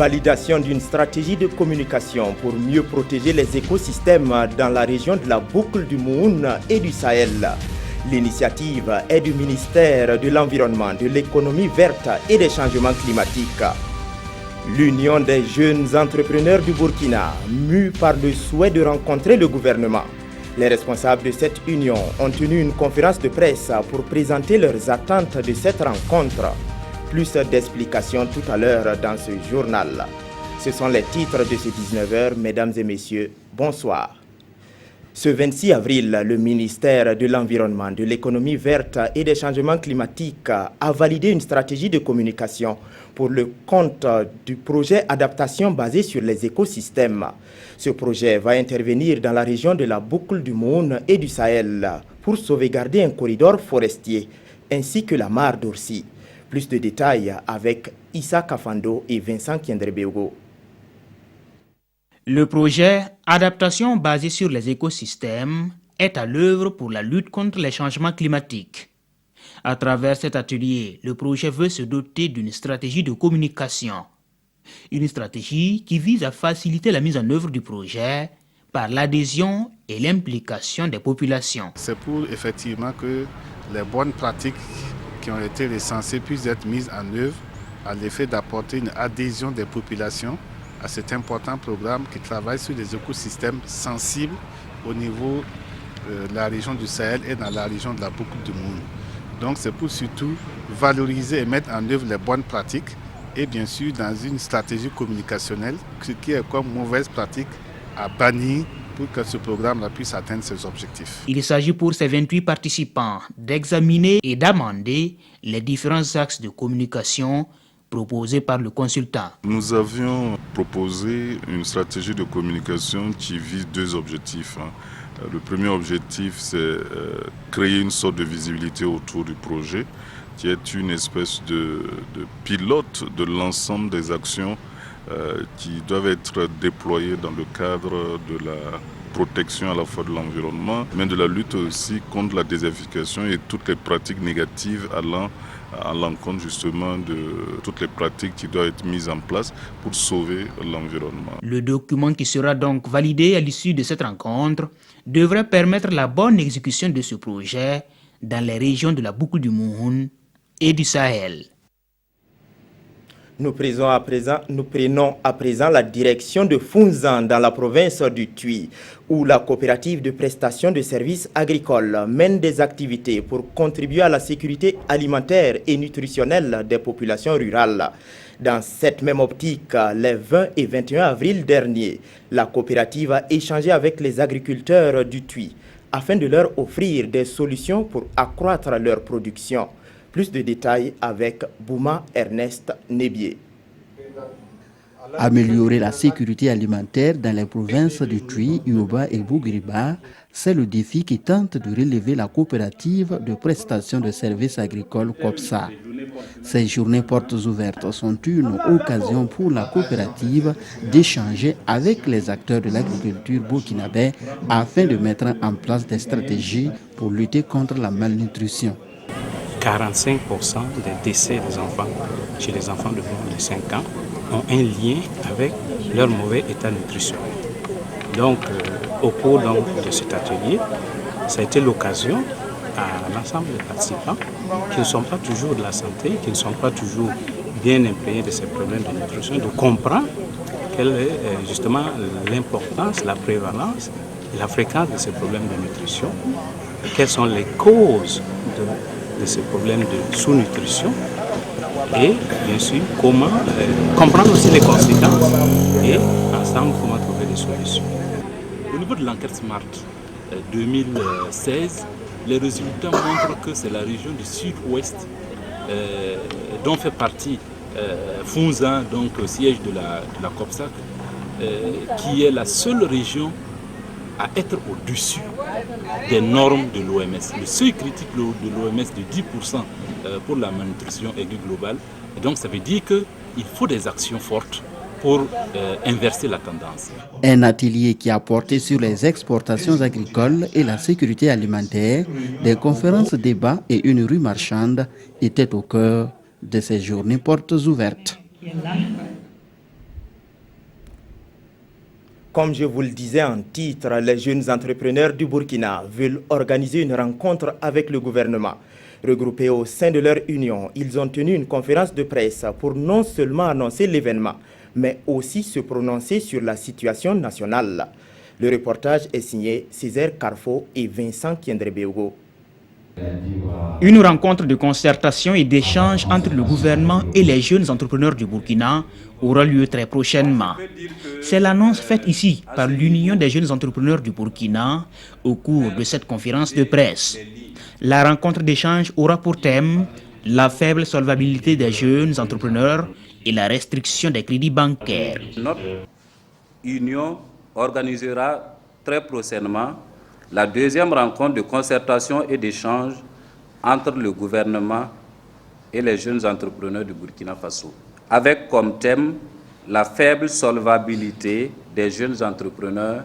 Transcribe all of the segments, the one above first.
Validation d'une stratégie de communication pour mieux protéger les écosystèmes dans la région de la boucle du Moun et du Sahel. L'initiative est du ministère de l'Environnement, de l'économie verte et des changements climatiques. L'Union des jeunes entrepreneurs du Burkina, mue par le souhait de rencontrer le gouvernement. Les responsables de cette union ont tenu une conférence de presse pour présenter leurs attentes de cette rencontre. Plus d'explications tout à l'heure dans ce journal. Ce sont les titres de ce 19h, mesdames et messieurs. Bonsoir. Ce 26 avril, le ministère de l'Environnement, de l'économie verte et des changements climatiques a validé une stratégie de communication pour le compte du projet Adaptation basé sur les écosystèmes. Ce projet va intervenir dans la région de la boucle du Moun et du Sahel pour sauvegarder un corridor forestier ainsi que la mare d'Orsi. Plus de détails avec Issa Kafando et Vincent Kiendrebego. Le projet Adaptation basé sur les écosystèmes est à l'œuvre pour la lutte contre les changements climatiques. À travers cet atelier, le projet veut se doter d'une stratégie de communication. Une stratégie qui vise à faciliter la mise en œuvre du projet par l'adhésion et l'implication des populations. C'est pour effectivement que les bonnes pratiques qui ont été recensées puissent être mises en œuvre à l'effet d'apporter une adhésion des populations à cet important programme qui travaille sur les écosystèmes sensibles au niveau de la région du Sahel et dans la région de la boucle du Moun. Donc c'est pour surtout valoriser et mettre en œuvre les bonnes pratiques et bien sûr dans une stratégie communicationnelle, ce qui est comme mauvaise pratique à bannir pour que ce programme puisse atteindre ses objectifs. Il s'agit pour ces 28 participants d'examiner et d'amender les différents axes de communication proposés par le consultant. Nous avions proposé une stratégie de communication qui vise deux objectifs. Le premier objectif, c'est créer une sorte de visibilité autour du projet, qui est une espèce de pilote de l'ensemble des actions qui doivent être déployées dans le cadre de la protection à la fois de l'environnement, mais de la lutte aussi contre la désertification et toutes les pratiques négatives allant à l'encontre justement de toutes les pratiques qui doivent être mises en place pour sauver l'environnement. Le document qui sera donc validé à l'issue de cette rencontre devrait permettre la bonne exécution de ce projet dans les régions de la boucle du Moun et du Sahel. Nous prenons à présent la direction de Founzan dans la province du Tuy, où la coopérative de prestation de services agricoles mène des activités pour contribuer à la sécurité alimentaire et nutritionnelle des populations rurales. Dans cette même optique, les 20 et 21 avril dernier, la coopérative a échangé avec les agriculteurs du Tuy afin de leur offrir des solutions pour accroître leur production. Plus de détails avec Bouma Ernest Nebier. Améliorer la sécurité alimentaire dans les provinces du Tuy, Yoruba et Bougriba, c'est le défi qui tente de relever la coopérative de prestation de services agricoles COPSA. Ces journées portes ouvertes sont une occasion pour la coopérative d'échanger avec les acteurs de l'agriculture burkinabé afin de mettre en place des stratégies pour lutter contre la malnutrition. 45% des décès des enfants chez les enfants de moins de 5 ans ont un lien avec leur mauvais état nutritionnel. Donc, au cours de cet atelier, ça a été l'occasion à l'ensemble des participants qui ne sont pas toujours de la santé, qui ne sont pas toujours bien imprégnés de ces problèmes de nutrition, de comprendre quelle est justement l'importance, la prévalence et la fréquence de ces problèmes de nutrition, quelles sont les causes de ces problèmes de sous-nutrition et bien sûr comment comprendre aussi les conséquences et ensemble comment trouver des solutions. Au niveau de l'enquête SMART 2016, les résultats montrent que c'est la région du sud-ouest dont fait partie Founzan, donc siège de la COPSA, qui est la seule région à être au-dessus des normes de l'OMS. Le seuil critique de l'OMS de 10% pour la malnutrition aiguë globale. Et donc ça veut dire qu'il faut des actions fortes pour inverser la tendance. Un atelier qui a porté sur les exportations agricoles et la sécurité alimentaire, des conférences, débats et une rue marchande étaient au cœur de ces journées portes ouvertes. Comme je vous le disais en titre, les jeunes entrepreneurs du Burkina veulent organiser une rencontre avec le gouvernement. Regroupés au sein de leur union, ils ont tenu une conférence de presse pour non seulement annoncer l'événement, mais aussi se prononcer sur la situation nationale. Le reportage est signé Césaire Carfo et Vincent Kiendrebeogo. Une rencontre de concertation et d'échange entre le gouvernement et les jeunes entrepreneurs du Burkina aura lieu très prochainement. C'est l'annonce faite ici par l'Union des jeunes entrepreneurs du Burkina au cours de cette conférence de presse. La rencontre d'échange aura pour thème la faible solvabilité des jeunes entrepreneurs et la restriction des crédits bancaires. Notre union organisera très prochainement la deuxième rencontre de concertation et d'échange entre le gouvernement et les jeunes entrepreneurs du Burkina Faso, avec comme thème la faible solvabilité des jeunes entrepreneurs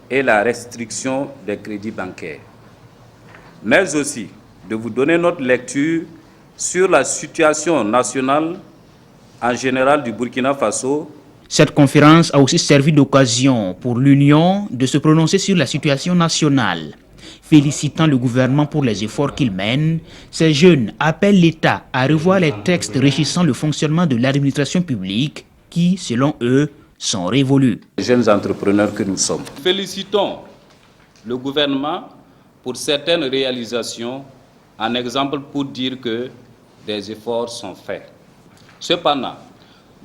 et la restriction des crédits bancaires. Mais aussi de vous donner notre lecture sur la situation nationale en général du Burkina Faso. Cette conférence a aussi servi d'occasion pour l'Union de se prononcer sur la situation nationale. Félicitant le gouvernement pour les efforts qu'il mène, ces jeunes appellent l'État à revoir les textes régissant le fonctionnement de l'administration publique qui, selon eux, sont révolus. Les jeunes entrepreneurs que nous sommes. Félicitons le gouvernement pour certaines réalisations, un exemple pour dire que des efforts sont faits. Cependant,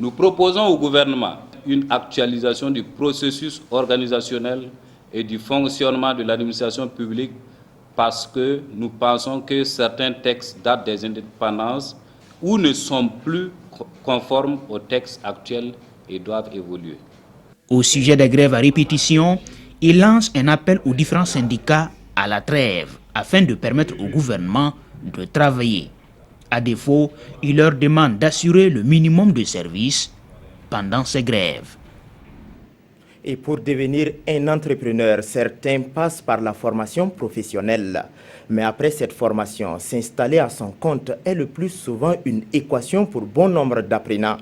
nous proposons au gouvernement une actualisation du processus organisationnel et du fonctionnement de l'administration publique parce que nous pensons que certains textes datent des indépendances ou ne sont plus conformes aux textes actuels et doivent évoluer. Au sujet des grèves à répétition, il lance un appel aux différents syndicats à la trêve afin de permettre au gouvernement de travailler. À défaut, il leur demande d'assurer le minimum de services pendant ces grèves. Et pour devenir un entrepreneur, certains passent par la formation professionnelle. Mais après cette formation, s'installer à son compte est le plus souvent une équation pour bon nombre d'apprenants.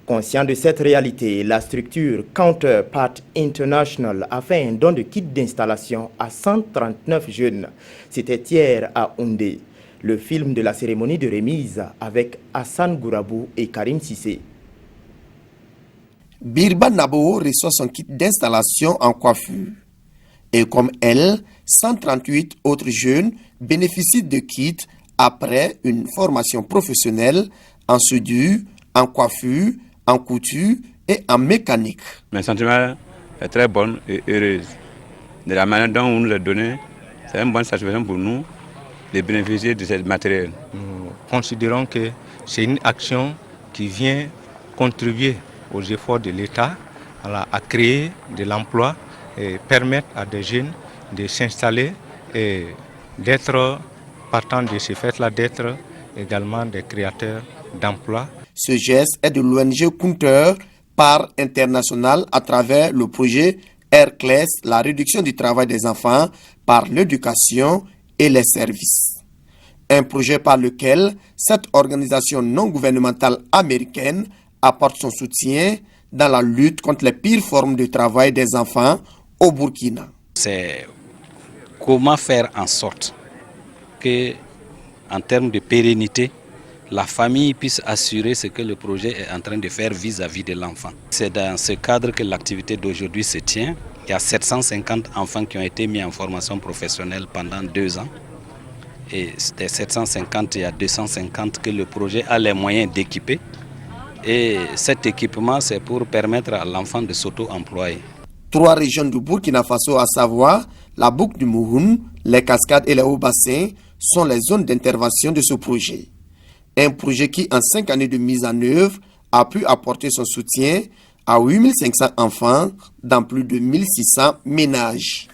Conscient de cette réalité, la structure Counterpart International a fait un don de kit d'installation à 139 jeunes. C'était hier à Houndé. Le film de la cérémonie de remise avec Hassan Gourabou et Karim Sissé. Birba Nabo reçoit son kit d'installation en coiffure. Et comme elle, 138 autres jeunes bénéficient de kits après une formation professionnelle en soudure, en coiffure, en couture et en mécanique. Mes sentiments est très bon et heureuse. De la manière dont on nous l'a donné, c'est une bonne satisfaction pour nous de bénéficier de ce matériel. Nous considérons que c'est une action qui vient contribuer aux efforts de l'État à créer de l'emploi et permettre à des jeunes de s'installer et d'être, partant de ces faits-là, d'être également des créateurs d'emplois. Ce geste est de l'ONG Counterpart International à travers le projet Hercles, la réduction du travail des enfants par l'éducation et les services. Un projet par lequel cette organisation non gouvernementale américaine apporte son soutien dans la lutte contre les pires formes de travail des enfants au Burkina. C'est comment faire en sorte que, en termes de pérennité, la famille puisse assurer ce que le projet est en train de faire vis-à-vis de l'enfant. C'est dans ce cadre que l'activité d'aujourd'hui se tient. Il y a 750 enfants qui ont été mis en formation professionnelle pendant 2 ans. Et des 750, il y a 250 que le projet a les moyens d'équiper. Et cet équipement, c'est pour permettre à l'enfant de s'auto-employer. 3 régions du Burkina Faso, à savoir la boucle du Mouhoun, les cascades et les hauts bassins, sont les zones d'intervention de ce projet. Un projet qui, en 5 années de mise en œuvre, a pu apporter son soutien à 8500 enfants dans plus de 1600 ménages.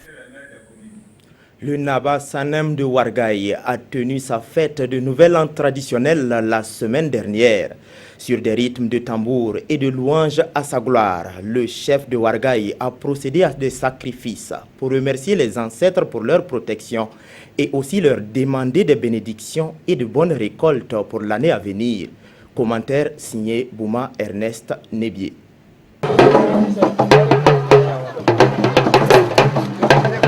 Le Naba Sanem de Ouarghaï a tenu sa fête de Nouvel An traditionnelle la semaine dernière. Sur des rythmes de tambour et de louanges à sa gloire, le chef de Ouarghaï a procédé à des sacrifices pour remercier les ancêtres pour leur protection et aussi leur demander des bénédictions et de bonnes récoltes pour l'année à venir. Commentaire signé Bouma Ernest Nebier.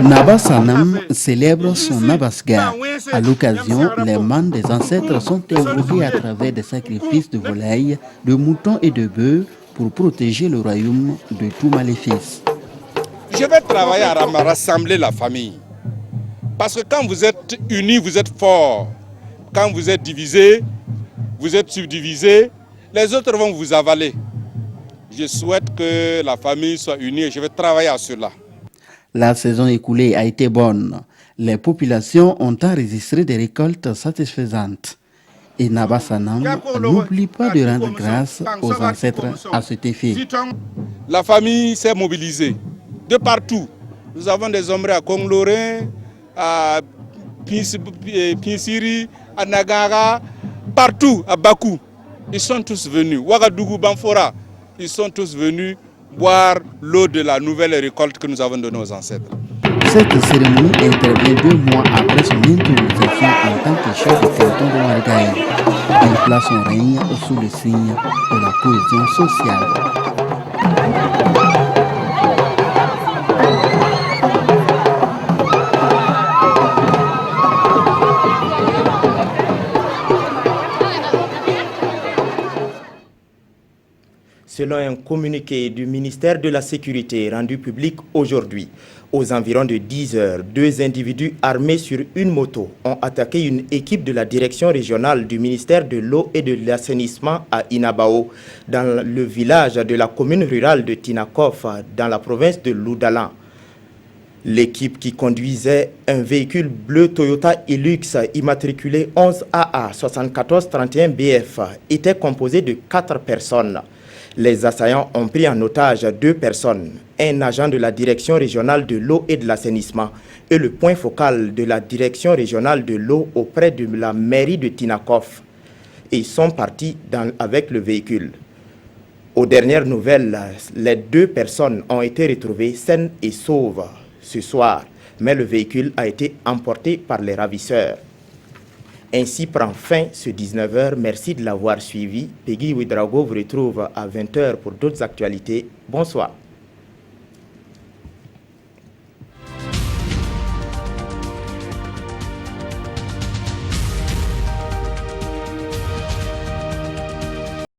Naba Sanam célèbre son Abasga. À l'occasion, les mânes des ancêtres sont invoqués à travers des sacrifices de volailles, de moutons et de bœufs pour protéger le royaume de tout maléfice. Je vais travailler à rassembler la famille. Parce que quand vous êtes unis, vous êtes forts. Quand vous êtes divisés, vous êtes subdivisés, les autres vont vous avaler. Je souhaite que la famille soit unie et je vais travailler à cela. La saison écoulée a été bonne. Les populations ont enregistré des récoltes satisfaisantes. Et Naba Sanam n'oublie pas de rendre grâce aux ancêtres à cet effet. La famille s'est mobilisée de partout. Nous avons des hommes à Konglorin, à Pinsiri, à Nagara, partout, à Bakou. Ils sont tous venus. Ouagadougou, Banfora, ils sont tous venus boire l'eau de la nouvelle récolte que nous avons donnée aux ancêtres. Cette cérémonie intervient 2 mois après son intronisation en tant que chef de canton de Ouargaï. Il place son règne sous le signe de la cohésion sociale. Selon un communiqué du ministère de la Sécurité rendu public aujourd'hui, aux environs de 10 heures, 2 individus armés sur une moto ont attaqué une équipe de la direction régionale du ministère de l'eau et de l'assainissement à Inabao, dans le village de la commune rurale de Tinakov, dans la province de Loudalan. L'équipe qui conduisait un véhicule bleu Toyota Hilux immatriculé 11AA 7431 BF était composé de 4 personnes. Les assaillants ont pris en otage 2 personnes, un agent de la direction régionale de l'eau et de l'assainissement et le point focal de la direction régionale de l'eau auprès de la mairie de Tinakov. Ils sont partis avec le véhicule. Aux dernières nouvelles, les 2 personnes ont été retrouvées saines et sauves ce soir, mais le véhicule a été emporté par les ravisseurs. Ainsi prend fin ce 19h. Merci de l'avoir suivi. Peggy Ouedraogo vous retrouve à 20h pour d'autres actualités. Bonsoir.